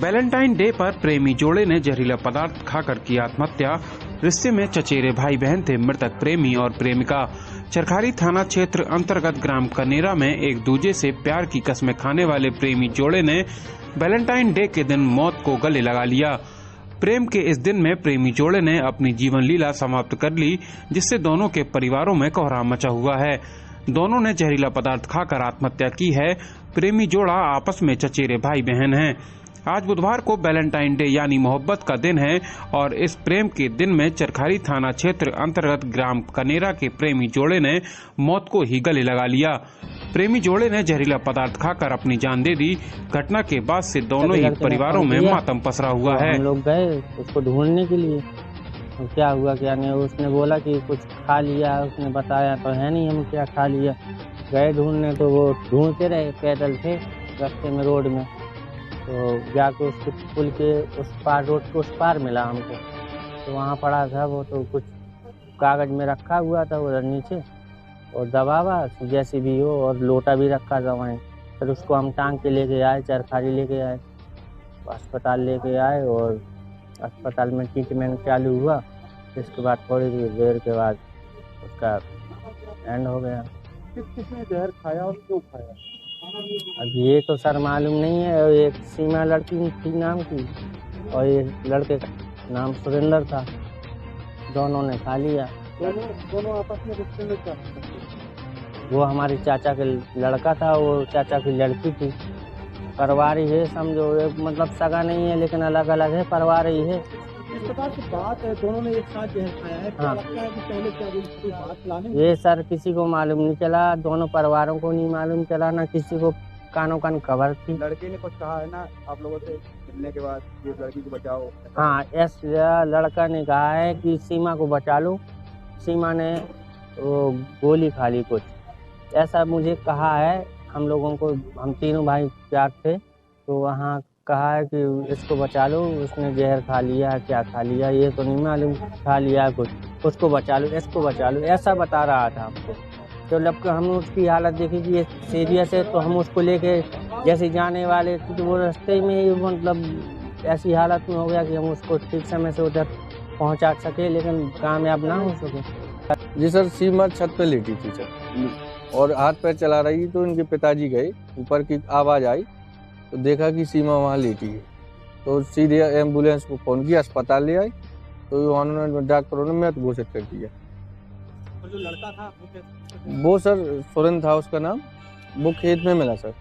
Valentine day पर प्रेमी जोड़े ने जहरीला पदार्थ खाकर की आत्महत्या। रिश्ते में चचेरे भाई बहन थे मृतक प्रेमी और प्रेमिका। चरखारी थाना क्षेत्र अंतर्गत ग्राम कनेरा में एक दूजे से प्यार की कस्में खाने वाले प्रेमी जोड़े ने वैलेंटाइन डे के दिन मौत को गले लगा लिया। प्रेम के इस दिन में प्रेमी जोड़े ने अपनी जीवन लीला समाप्त कर ली, जिससे दोनों के परिवारों में कोहराम मचा हुआ है। दोनों ने जहरीला पदार्थ खाकर आत्महत्या की है। प्रेमी जोड़ा आपस में चचेरे भाई बहन हैं। आज बुधवार को वैलेंटाइन डे यानी मोहब्बत का दिन है और इस प्रेम के दिन में चरखारी थाना क्षेत्र अंतर्गत ग्राम कनेरा के प्रेमी जोड़े ने मौत को ही गले लगा लिया। प्रेमी जोड़े ने जहरीला पदार्थ खाकर अपनी जान दे दी। घटना के बाद से दोनों ही परिवारों में मातम पसरा हुआ है। हम लोग गए उसको ढूंढने के लिए, क्या हुआ क्या नहीं। उसने बोला कि कुछ खा लिया, उसने बताया तो है नहीं हम क्या खा लिया। गए ढूंढने तो वो ढूंढते रहे, पैदल थे रास्ते में रोड में, तो जाके उसके पुल के उस पार, रोड के उस पार मिला हमको। तो वहाँ पड़ा था वो, तो कुछ कागज में रखा हुआ था उधर नीचे, और दबावा जैसे भी हो, और लोटा भी रखा था वहीं। फिर उसको हम टांग के लेके आए, चरखारी लेके आए, अस्पताल लेके आए और अस्पताल में ट्रीटमेंट चालू हुआ। इसके बाद थोड़ी देर के बाद उसका एंड हो गया। किसने जहर खाया और क्यों खाया? अब ये तो सर मालूम नहीं है। एक सीमा लड़की थी नाम की, और ये लड़के का नाम सुरेंद्र था। दोनों ने खा लिया। दोनों आपस में रिश्ते में क्या? वो हमारे चाचा के लड़का था, वो चाचा की लड़की थी। परिवार ही है समझो, मतलब सगा नहीं है लेकिन अलग अलग है, परिवार ही है। इस प्रकार की बात है, दोनों ने एक साथ जहर खाया है। क्या लगता है कि पहले क्या कोई बात लाने? ये सर किसी को मालूम नहीं चला, दोनों परिवारों को नहीं मालूम चला, ना किसी को कानों कान खबर थी। लड़के ने कुछ कहा है ना आप लोगों से मिलने के बाद, ये लड़की को बचाओ? हाँ, लड़का ने कहा है कि सीमा को बचा लो। सीमा ने वो गोली खा ली कुछ, ऐसा मुझे कहा है। हम लोगों को, हम तीनों भाई प्यार थे, तो वहाँ कहा है कि इसको बचा लो, उसने जहर खा लिया, क्या खा लिया ये तो नहीं मालूम, खा लिया कुछ, उसको बचा लो, इसको बचा लो, ऐसा बता रहा था हमको। तो जब हम उसकी हालत देखी कि ये सीरियस है, तो हम उसको लेके जैसे जाने वाले थे, तो वो रास्ते में ही मतलब ऐसी हालत में हो गया कि हम उसको ठीक समय से उधर पहुंचा सके, लेकिन कामयाब ना हो सके। जी सर, सीमा छत पे लेटी थी सर, और हाथ पैर चला रही, तो इनके पिताजी गए, ऊपर की आवाज़ आई तो देखा कि सीमा वहाँ लेटी है। तो सीधे एम्बुलेंस को फ़ोन किया, अस्पताल ले आई, तो उन्होंने डॉक्टरों ने मृत घोषित कर दिया। और जो लड़का था वो सर सुरेंद्र था उसका नाम, वो खेत में मिला सर।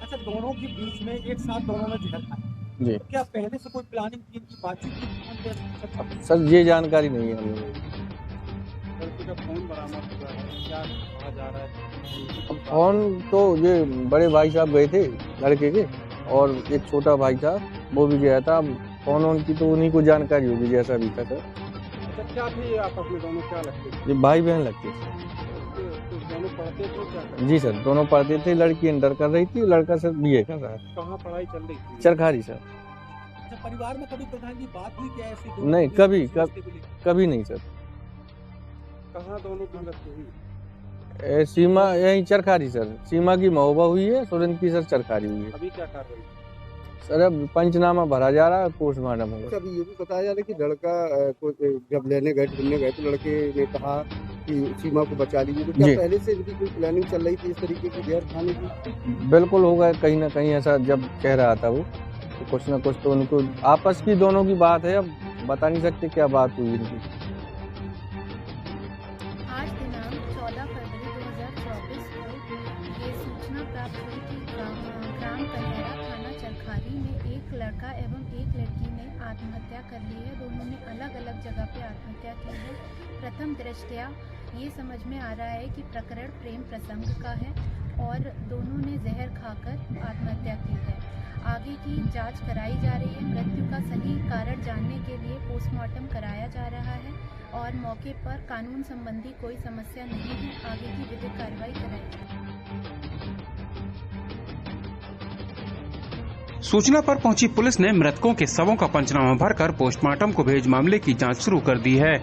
अच्छा, दोनों के बीच में एक साथ दोनों ने जहर खाया जी। तो क्या पहले से कोई प्लानिंग की, बातचीत की? सर ये जानकारी नहीं है हम लोगों को। फोन बरामद हुआ है, क्या कहा जा रहा है? फोन तो ये बड़े भाई साहब गए थे लड़के के, और एक छोटा भाई था वो भी गया था। फोन उनकी तो उन्हीं को जानकारी होगी जैसा भी था सर। अच्छा, क्या थे आपस में दोनों, क्या लगते थे? ये भाई बहन लगते थे। तो दोनों पढ़ते थे क्या? जी सर, दोनों पढ़ते थे। लड़की इंटर कर रही थी, लड़का सर बीए कर रहा है। कहाँ पढ़ाई चल रही थी? चरखारी सर। अच्छा, परिवार में कभी प्रधान की बात हुई क्या ऐसी? नहीं, कभी नहीं सर। कहाँ दोनों की मृत्यु हुई? सीमा यही चरखारी सर, सीमा की महोबा हुई है, सुरेंद्र की सर चरखारी हुई है। अभी क्या कर रही है सर? अब पंचनामा भरा जा रहा है, पोस्टमार्टम होगा। अभी ये भी बताया जा रहा है कि लड़का को जब लेने गए, ढूंढने गए, तो लड़के ने कहा कि सीमा को बचा लीजिए। तो क्या पहले से इनकी कोई प्लानिंग चल रही थी इस तरीके की जहर खाने की? बिल्कुल होगा, कहीं ना कहीं ऐसा जब कह रहा था वो, तो कुछ ना कुछ तो उनको आपस की दोनों की बात है। अब बता नहीं सकते क्या बात हुई इनकी। आज दिनांक 14 फरवरी 2024 को ये सूचना प्राप्त हुई कि ग्राम कनेरा थाना चरखारी में एक लड़का एवं एक लड़की ने आत्महत्या कर ली है। दोनों ने अलग अलग जगह पे आत्महत्या की है। प्रथम दृष्टया ये समझ में आ रहा है कि प्रकरण प्रेम प्रसंग का है और दोनों ने जहर खाकर आत्महत्या की है। आगे की जांच कराई जा रही है। मृत्यु का सही कारण जानने के लिए पोस्टमार्टम कराया जा रहा है और मौके पर कानून संबंधी कोई समस्या नहीं है। आगे की विधिक कार्रवाई कराई जाएगी। सूचना पर पहुंची पुलिस ने मृतकों के शवों का पंचनामा भरकर पोस्टमार्टम को भेज मामले की जांच शुरू कर दी है।